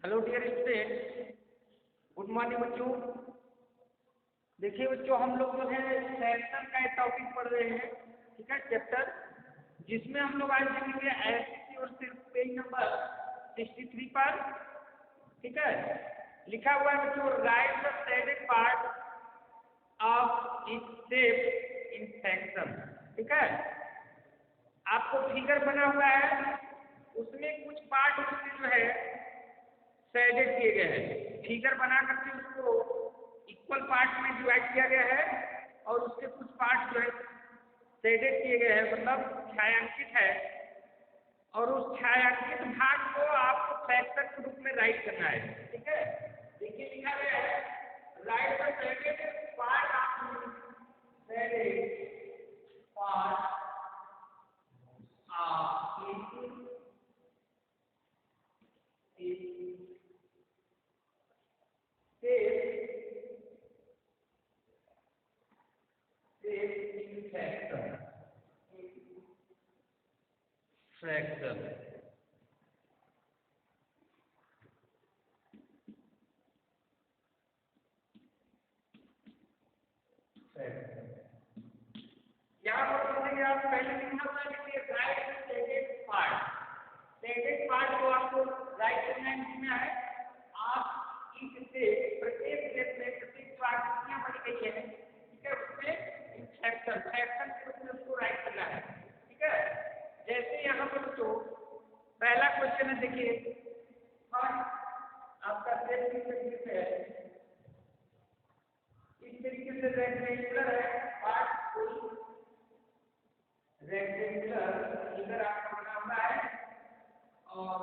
Hello dear student, good morning बच्चों। देखिए बच्चों, हम लोग जो है फ्रैक्शन का एक टॉपिक पढ़ रहे हैं, ठीक है, चैप्टर, जिसमें हम लोग आज देखेंगे ऐसे और सिर्फ पेज नंबर 63 पर। ठीक है, लिखा हुआ है बच्चों, right the shaded part of it shape in fraction. ठीक है, आपको फिगर बना हुआ है, उसमें कुछ पार्ट उसमें जो है शेडेड किए गए हैं। फिगर बना करके उसको इक्वल पार्ट में डिवाइड किया गया है और उसके कुछ पार्ट जो है शेडेड किए गए हैं, मतलब छायांकित है। और उस छायांकित भाग को आपको फ्रैक्शन के रूप में राइट करना है। ठीक है, देखिए लिखा गया है, right the shaded part of shaded part fraction. यहाँ पर समझेंगे आप, पहले लिखना हुआ है कि right shaded part. Shaded part को आपको राइट करना है, लिखना है। आप इससे प्रत्येक स्टेप में प्रत्येक पार्ट कितनी बनी गई है, ठीक है, उसमें फ्रैक्शन फ्रैक्शन के रूप में उसको राइट करना है। ठीक है, जैसे यहाँ पर तो पहला क्वेश्चन है, देखिए आपका सेट किस तरीके से है, इस तरीके से रेक्टेंगुलर है पार्ट, कोई रेक्टेंगुलर फिगर आपका बना हुआ है और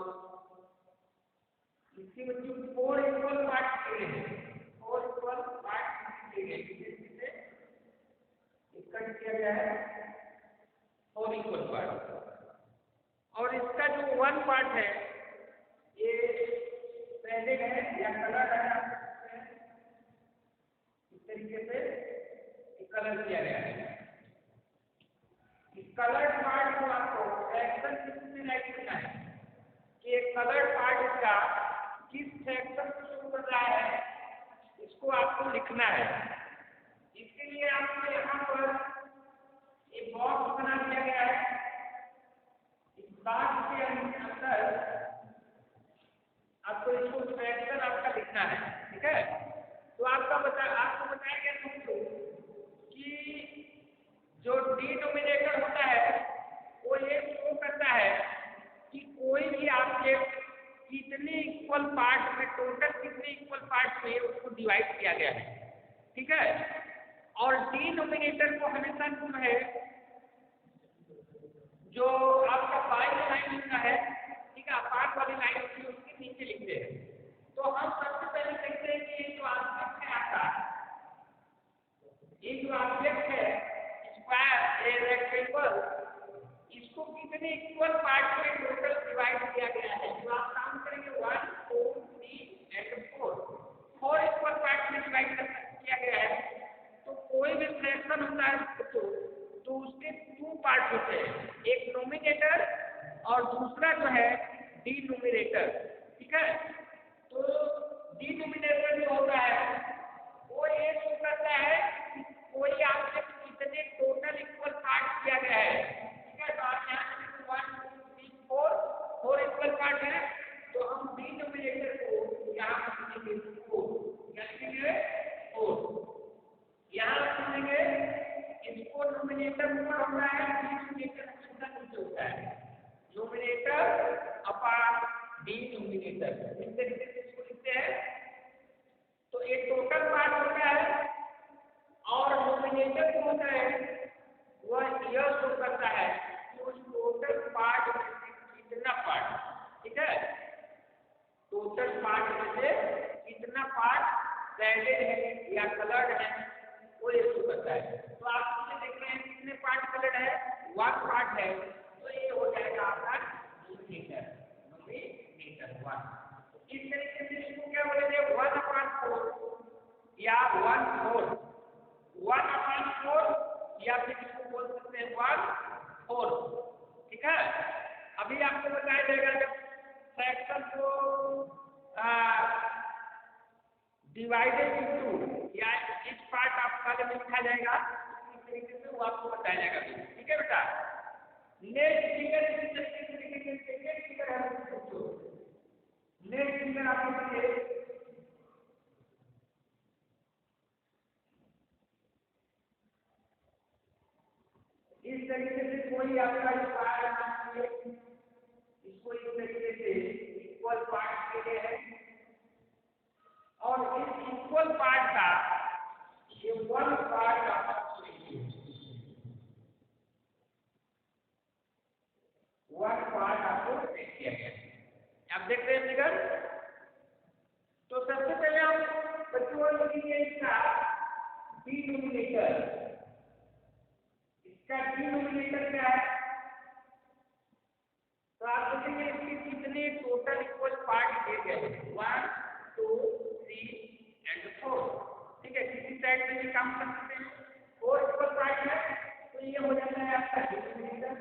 इसके बच्चों 4 इक्वल पार्ट किए हैं, 4 इक्वल पार्ट किए गए, इस तरीके से कट किया गया है 4 इक्वल पार्ट। और इसका जो 1 पार्ट है ये शेडेड है या कलर है, आप सकते हैं इस तरीके से कलर किया गया है। इस कलर पार्ट को आपको फ्रैक्शन किसमें राइट करना है कि एक कलर पार्ट इसका किस फ्रैक्शन को शो कर रहा है, इसको आपको लिखना है। इसके लिए आपको यहाँ पर एक बॉक्स बना दिया गया है, इस बॉक्स के अंदर आपको इसको फ्रैक्शन आपका लिखना है। ठीक है, तो आपको बताया गया दोस्तों कि जो डिनोमिनेटर होता है वो ये शो करता है कि कोई भी ऑब्जेक्ट कितने इक्वल पार्ट में, टोटल कितने इक्वल पार्ट में उसको डिवाइड किया गया है। ठीक है, और डिनोमिनेटर को हमेशा जो है, जो आपका बाई लाइन लिखना है, ठीक है, अपार्ट वाली लाइन होती है उसके नीचे लिखते हैं। तो हम सबसे पहले देखते हैं कि ये जो ऑब्जेक्ट है आपका, ये जो ऑब्जेक्ट है स्क्वायर ए रेक्टेंगल, इसको कितने इक्वल पार्ट में टोटल डिवाइड किया गया है। तो आप काउंट करेंगे 1 4 3 एंड 4 इक्वल पार्ट में डिवाइड किया गया है। तो कोई भी फ्रैक्शन होता है तो उसके 2 पार्ट होते हैं, एक नोमिनेटर और दूसरा जो है डिनोमिनेटर। ठीक है, तो डिनोमिनेटर जो होता है वो ये शो करता है कि कोई ऑब्जेक्ट कितने टोटल इक्वल पार्ट किया गया है। ठीक है, तो आप यहाँ 1 2 3 4 इक्वल पार्ट है, तो हम डिनोमिनेटर को यहाँ पर लिखेंगे 4, क्या लिखेंगे 4। यहाँ लिखेंगे, इसको नोमिनेटर ऊपर होता है, डिनोमिनेटर हमेशा नीचे होता है, नोमिनेटर अपान डिनोमिनेटर, इस तरीके से इसको लिखते हैं। तो एक टोटल पार्ट होता है और नोमिनेटर जो होता है वह यह शो करता है कि उस टोटल पार्ट में से कितना पार्ट, ठीक है, टोटल पार्ट में से कितना पार्ट शेडेड है या कलर्ड है, वो ये शो करता है। तो आप इसे देख रहे हैं कितने पार्ट कलर्ड है, 1 पार्ट है, तो ये हो जाएगा आपका नोमिनेटर 1। इस तरीके से इसको क्या बोलेंगे 1/4 या 1/4, 1/4 या फिर इसको बोल सकते हैं 1/4। ठीक है, अभी आपको बताया जाएगा जब फ्रैक्शन को डिवाइडेड इनटू, या इस पार्ट आपका जब लिखा जाएगा इस तरीके से वो आपको बताया जाएगा। ठीक है बेटा। नेक्स्ट फिगर इसी तरीके से लिखेंगे। नेक्स्ट फिगर है बच्चों, नेक्स्ट फिगर आप लिखिए इस तरीके से। कोई आपका जो पार्ट है इसको इस तरीके से इक्वल पार्ट के लिए है, और इस इक्वल पार्ट का ये वन पार्ट आपका वन पार्ट आपको देख दिया गया। आप देख रहे हैं फिगर। तो सबसे पहले हम बच्चों लिखेंगे इसका डिनोमिनेटर। इसका डिनोमिनेटर क्या है? तो आप देखेंगे इसके कितने टोटल इक्वल पार्ट दिए गए हैं, 1 2 3 एंड 4। ठीक है, किसी साइड में भी काम कर सकते हैं। 4 इक्वल पार्ट है तो ये हो जाता है आपका डिनोमिनेटर,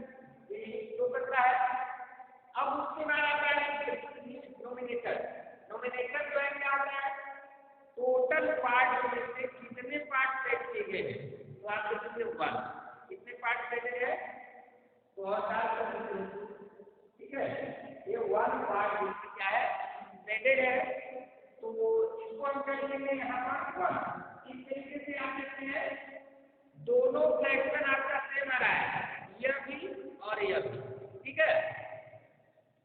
ये शो करता है। अब उसके बाद आता है नोमिनेटर। नोमिनेटर जो है क्या होता है? टोटल पार्ट में से कितने पार्ट सेट किए गए हैं। तो आप देखेंगे 1, कितने पार्ट सेट है तो और ठीक है, ये 1 पार्ट क्या है सेटेड है, तो इसको हम कर लेंगे यहाँ पर 1। इस तरीके से आप देखते हैं दोनों फ्रैक्शन आपका सेम आ रहा है, यह भी और यह भी। ठीक है,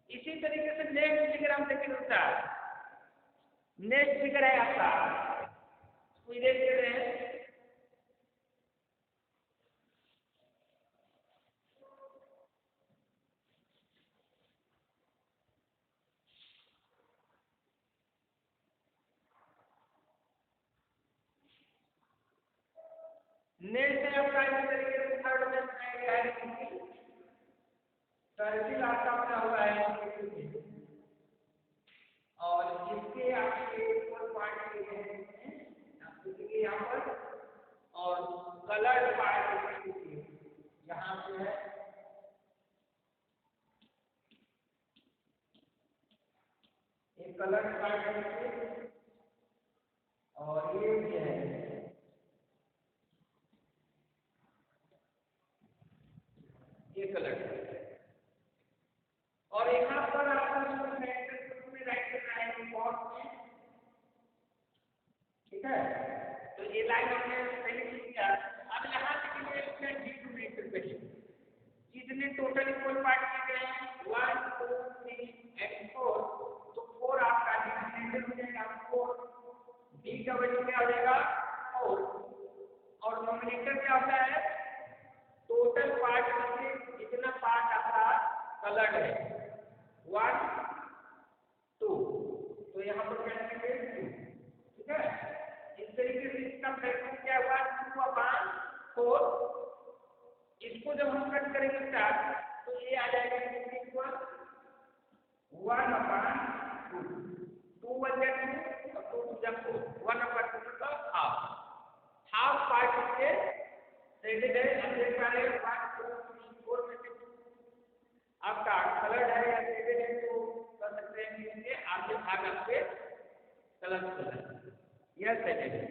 इसी तरीके से नेक्स्ट फिगर हम देखेंगे बेटा। नेक्स्ट फिगर है आपका, कोई देख रहे हैं नेक्स्ट है आपका इस तरीके से थर्ड में बनाया गया है। सर्किल आपका बना हुआ है और इसके आपके ऊपर पार्ट के हैं आप देखिए यहाँ पर, और कलर्ड पार्ट देखिए यहाँ पे है, एक कलर्ड पार्ट है और ये भी है ये कलर्ड। और यहाँ पर आपको में राइट करना है बॉक्स में। ठीक है, तो ये लाइन हमने पहले किया। अब यहाँ से इसमें डिनोमिनेटर पे जितने टोटल इक्वल पार्ट किए गए हैं 1 2 3 एंड 4, तो 4 आपका डिनोमिनेटर हो जाएगा 4, डी का वैल्यू क्या हो जाएगा 4, और नोमिनेटर क्या होता है टोटल पार्ट में से जितना पार्ट आपका कलर्ड है 1 2, तो यहाँ पर क्या लिखेंगे 2। ठीक है, इस तरीके से इसका फ्रैक्शन क्या हुआ 2/4। इसको जब हम कट करेंगे स्टार्ट तो ये आ जाएगा इक्वल 1/2, 2 1 2 और 2 2 4, 1/2 मतलब हाफ पार्ट इसके सेटेड है। हम देख पा रहे हैं 1 2 3 4 में से आपका कलर्ड है या सेटेड है, तो कर सकते हैं कि इसके आधे भाग आपके कलर यह सेटेड है।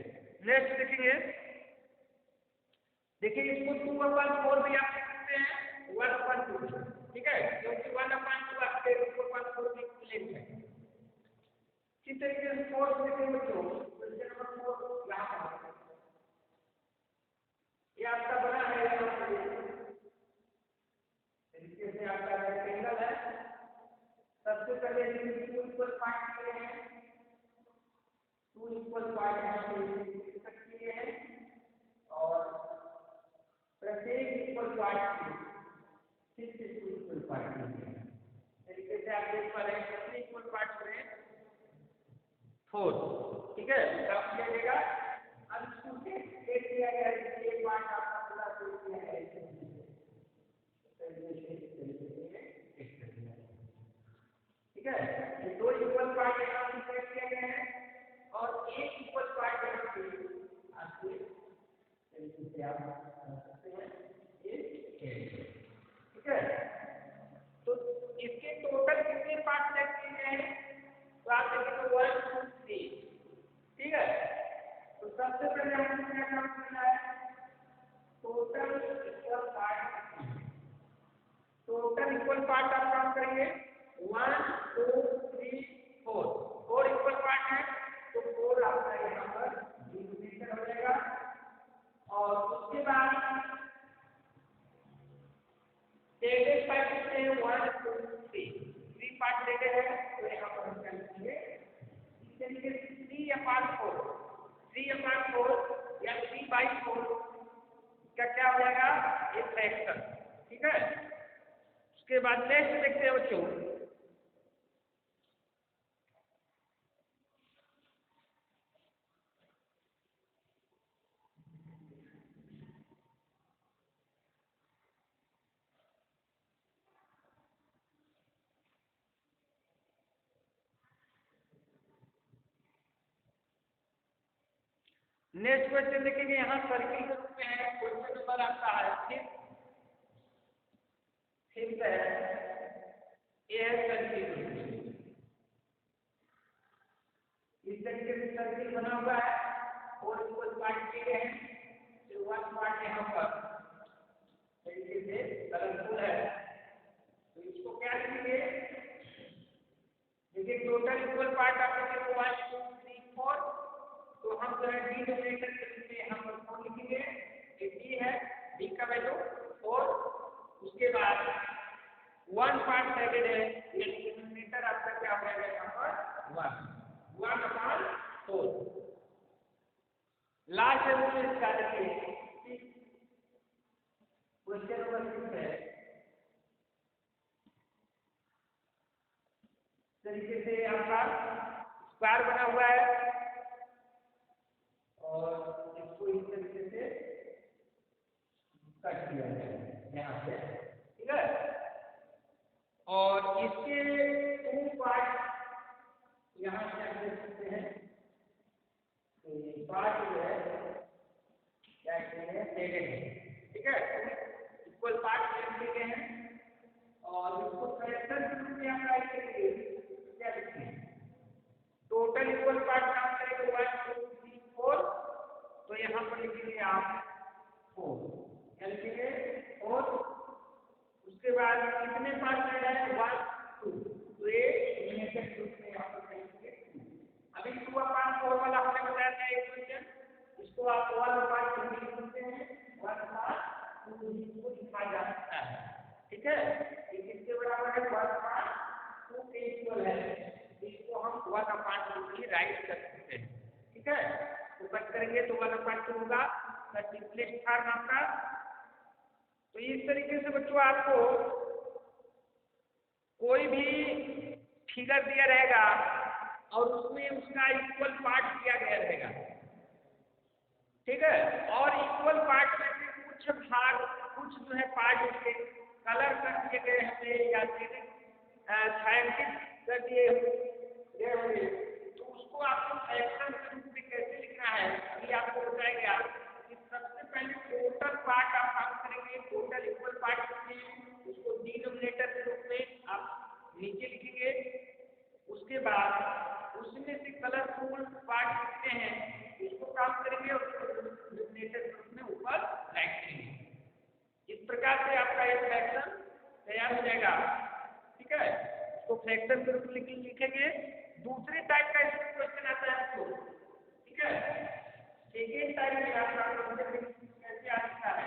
नेक्स्ट देखेंगे, देखिए इसको 2/4 भी आप लिख सकते हैं 1/2। ठीक है, क्योंकि 1/2 आपके 2/4 की इक्विवेलेंट है। इसी तरीके से 4 लिखेंगे बच्चों, क्वेश्चन नंबर 4 यहाँ पर ये आपका बना है यहाँ पे तरीके से आपका रेक्टेंगल है। सबसे पहले 2 इक्वल पार्ट किए हैं, 2 इक्वल पार्ट यहाँ पे किए हैं और प्रत्येक इक्वल पार्ट के 6 इक्वल पार्ट किए हैं। तरीके से आप देख पा रहे हैं कितने इक्वल पार्ट में 4। ठीक है, कब किया जाएगा अब इसको एक किया गया है, ये पार्ट आपका पूरा किया है ठीक है। ये 2 इक्वल पार्ट यहाँ पे सेट किया गया है और एक इक्वल पार्ट यहाँ पे आपके तरीके से आप सकते हैं ये। ठीक है, तो इसके टोटल कितने पार्ट सेट किए गए हैं तो आप देखेंगे 1 2 3। ठीक है, ठीक है। उसके बाद नेक्स्ट देखते हैं बच्चों, नेक्स्ट क्वेश्चन देखेंगे। यहाँ सर्किल के रूप में है, क्वेश्चन नंबर आपका है फिफ्थ है, ये है सर्किल। इस तरीके से सर्किल बना हुआ है और इसको पार्ट किए गए हैं, फिर वन पार्ट यहाँ पर तरीके से कलरफुल है। तो इसको क्या लिखेंगे, देखिए टोटल इक्वल पार्ट आप लिखेंगे 1 2 3 4। तो हम जो है डिनोमिनेटर के रूप में हम कौन लिखेंगे, ये डी है, डी का वैल्यू 4। उसके बाद 1 पार्ट एडेड है, ये डिनोमिनेटर आपका क्या हो जाएगा यहाँ पर 1/4। लास्ट में इसका देखिए क्वेश्चन नंबर 6 है, तरीके से आपका स्क्वायर बना हुआ है और इसको इस तरीके से कट किया जाए यहाँ से, ठीक है। और इसके 2 पार्ट यहाँ से आप देख सकते हैं, तो ये पार्ट जो है क्या कहते हैं, एडेड है, ठीक है। इक्वल पार्ट लिखे गए हैं और इसको फ्रैक्शन के रूप में आप राइट करेंगे, क्या लिखेंगे, टोटल इक्वल पार्ट काम करेंगे 1 2 3 4। तो यहाँ पर लिखेंगे आप 4, क्या लिखेंगे 4। उसके बाद कितने पार्ट रह जाए 1 2, तो ये डिनोमिनेटर के रूप में यहाँ पर लिखेंगे 2। अभी 2/4 वाला हमने बताया था एक क्वेश्चन, इसको आप 1/2 लिख सकते हैं, 1/2 को लिखा जा सकता है, ठीक है। ये किसके बराबर है, 1/2 के इक्वल है, इसको हम 1/2 राइट कर सकते हैं, ठीक है। तो कट करेंगे तो 1/2 होगा, सिंपलेस्ट फॉर्म आपका। तो इस तरीके से बच्चों आपको कोई भी फिगर दिया रहेगा और उसमें उसका इक्वल पार्ट दिया गया रहेगा, ठीक है। और इक्वल पार्ट में से कुछ भाग, कुछ जो है पार्ट उसके कलर कर दिए गए होंगे या छायांकित कर दिए गए होंगे, तो उसको आपको फ्रैक्शन के रूप में कैसे लिखना है ये आपको बताया गया। कि सबसे पहले टोटल पार्ट आप काम करेंगे, टोटल इक्वल पार्ट में उसको डिनोमिनेटर के रूप में आप नीचे लिखेंगे। उसके बाद उसमें से कलरफुल पार्ट लिखते हैं, इसको काम करेंगे और डिनोमिनेटर के रूप में ऊपर राइट करेंगे। इस प्रकार से आपका एक फ्रैक्शन तैयार हो जाएगा, ठीक है। इसको फ्रैक्शन के रूप में लिखेंगे। दूसरे टाइप का इसमें क्वेश्चन आता है आपको, ठीक है। सेकेंड टाइप में आपका क्वेश्चन कैसे आ सकता है,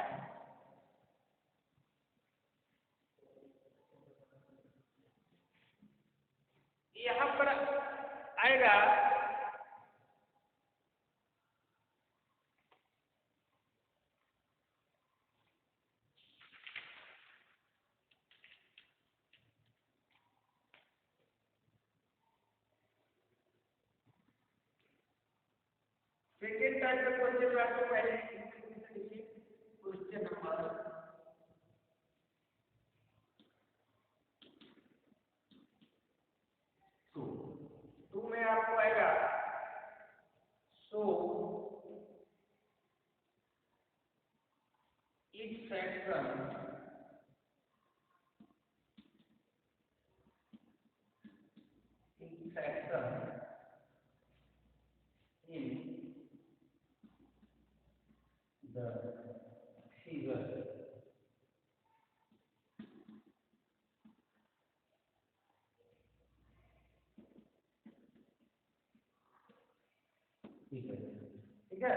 यहाँ पर आएगा सेकेंड टाइप का क्वेश्चन में आपको पहले लिखिए क्वेश्चन नंबर 2 में आपको आएगा सो each fraction in the figure, ठीक है।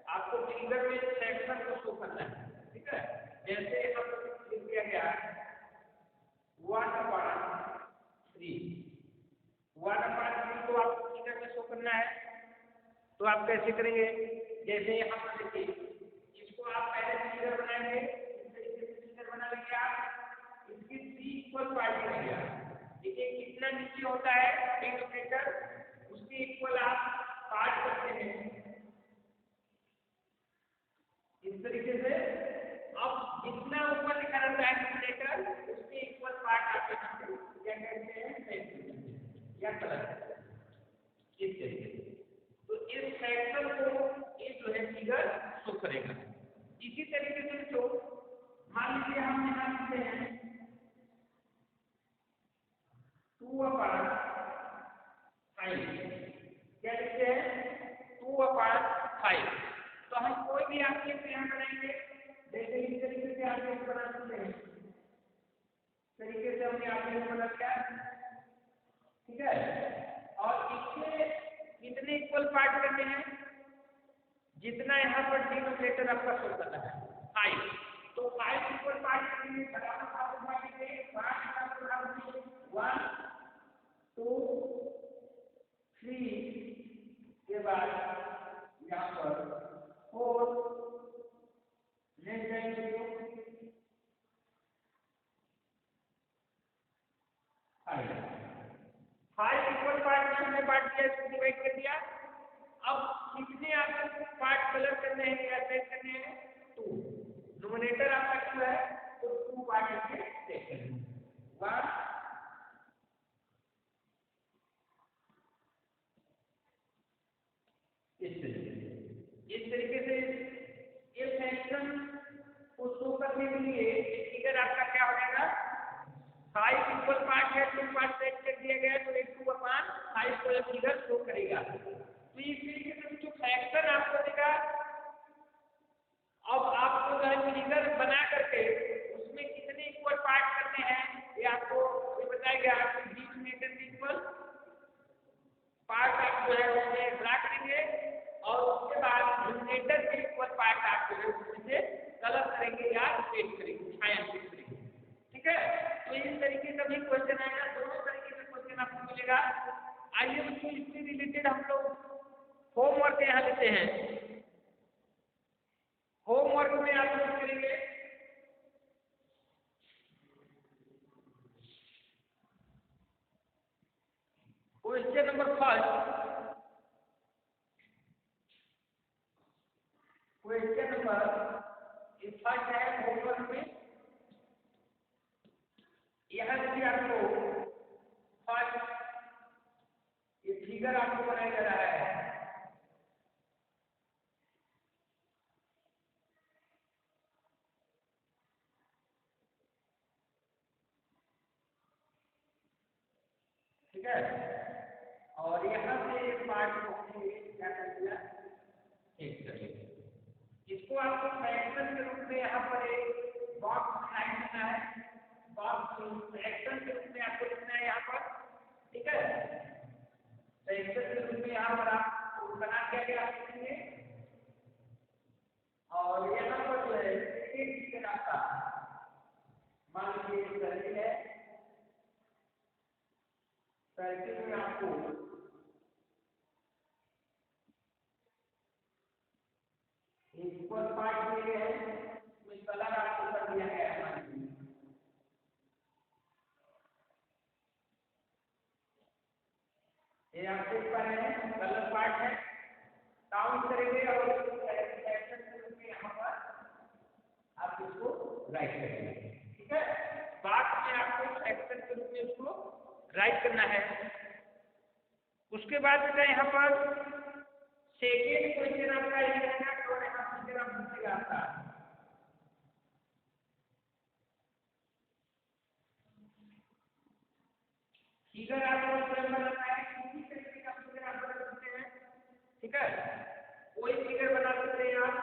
आपको फिगर में सेक्शन को शो करना है, ठीक है। जैसे यहाँ पर लिख दिया गया 1/3, 1/3 को आपको फिगर में शो करना है। तो आप कैसे करेंगे, जैसे यहाँ पर देखिए, इसको आप पहले फिगर बनाएंगे, इस तरीके से फिगर बना लेंगे इक्वल पार्ट कर दिया। देखिए कितना नीचे होता है डिनोमिनेटर, उसके इक्वल आप पार्ट करते हैं इस तरीके से। अब जितना ऊपर लिखा रहता है डिनोमिनेटर उसके इक्वल पार्ट आप यहाँ पे क्या कहते हैं या कलर इस तरीके से। तो इस फ्रैक्शन को ये जो है फिगर शो करेगा। इसी तरीके से जो मान लीजिए हम यहाँ लिखते हैं 2/5, क्या लिखते हैं 2/5। तो हम कोई भी आपके यहाँ बनाएंगे, जैसे इस तरीके से आप एक बना सकते हैं, तरीके से हमने आपके बना दिया, ठीक है। और इसके कितने इक्वल पार्ट करने हैं, जितना यहाँ पर डिनोमिनेटर आपका शो करना है 5, तो 5 इक्वल पार्ट करने में बराबर आप उठाएंगे 5 का बराबर 1 2 3 के बाद यहाँ पर 4 लेस देन 0 5 इक्वल पार्ट में हमने बांट दिया, इसको डिवाइड कर दिया। अब कितने आपको पार्ट कलर करने हैं या सेट करने हैं 2। नोमिनेटर आपका 2 है तो 2 पार्ट इसके सेट करने हैं 1 इस तरीके से ये फ्रैक्शन को शो करने के लिए फिगर आपका क्या हो जाएगा 5 इक्वल पार्ट है, 2 पार्ट सेट कर दिया गया तो 2/5 को ये फिगर शो करेगा। तो इस तरीके से जो फ्रैक्शन आपको देगा, अब आपको जो है फिगर बना करके उसमें कितने इक्वल पार्ट करने हैं ये आपको ये बताएगा। आपको डिनोमिनेटर के इक्वल पार्ट आप जो है उसमें ड्रा करेंगे और उसके बाद डिनोमिनेटर के इक्वल पार्ट आप जो है उसमें से कलर करेंगे या रोटेट करेंगे, छायांकित करेंगे, ठीक है। तो इस तरीके का भी क्वेश्चन आएगा, दोनों तरीके का क्वेश्चन आपको मिलेगा। आइए बच्चों इससे रिलेटेड हम लोग होमवर्क यहाँ लेते हैं। होमवर्क में आप लोग करेंगे question number 1, question number first है होमवर्क में। यहाँ से आपको फर्स्ट ये फिगर आपको बनाया जा रहा है, ठीक है। और यहाँ से पार्ट को क्या कर दिया एक करिए, इसको आपको फ्रैक्शन के रूप में यहाँ पर एक बॉक्स बनाया करना है, बॉक्स फ्रैक्शन के रूप में आपको लिखना है यहाँ पर, ठीक है। फ्रैक्शन के रूप में यहाँ पर आप बना के आप लिखेंगे और यहाँ पर जो है एक आपका मान लीजिए सर्किल है, सर्किल में आपको इक्वल पार्ट दिए गए हैं, उसमें कलर आपको कर दिया गया है। ये आप देख पा रहे हैं कलर पार्ट है, काउंट करेंगे और फ्रैक्शन के रूप में यहाँ पर आप इसको राइट करेंगे, ठीक है। बाद में आपको फ्रैक्शन के रूप में इसको राइट करना है। उसके बाद बेटा यहाँ पर सेकेंड क्वेश्चन आपका ये रहेगा, तो यहाँ फिगर आप लिखिएगा आपका फिगर आपको स्वयं बनाना है, किसी तरीके का फिगर आप बना सकते हैं, ठीक है। कोई फिगर बना सकते हैं आप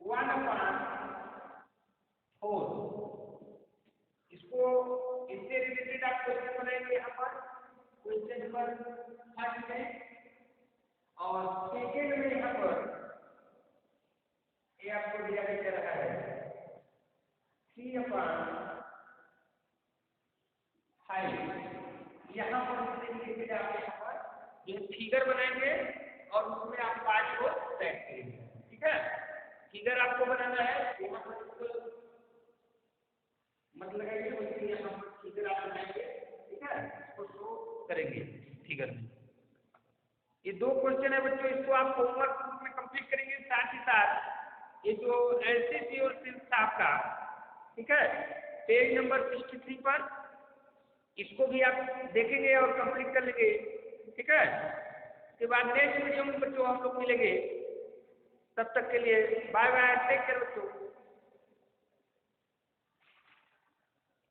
1/4, इसको इससे रिलेटेड आप क्वेश्चन बनाएंगे यहाँ पर क्वेश्चन नंबर 5 में। और सेकेंड में यहाँ पर ये आपको दिया जा रहा है 3/5, यहाँ पर इससे रिलेटेड आप यहाँ पर ये फिगर बनाएंगे और उसमें आप पार्ट को सेट करेंगे, ठीक है। फिगर आपको बनाना है यहाँ पर मतलब लगाइए बच्चे यहाँ पर फिगर आप बनाएंगे, ठीक है, इसको शो करेंगे फिगर में। ये 2 क्वेश्चन है बच्चों, इसको आप होमवर्क ग्रुप में कंप्लीट करेंगे। साथ ही साथ ये जो एलसीसी और सिल्क था आपका, ठीक है, पेज नंबर 63 पर, इसको भी आप देखेंगे और कंप्लीट कर लेंगे, ठीक है। उसके बाद नेक्स्ट वीडियो में बच्चों हम लोग मिलेंगे, तब तक के लिए बाय बाय, टेक केयर बच्चों।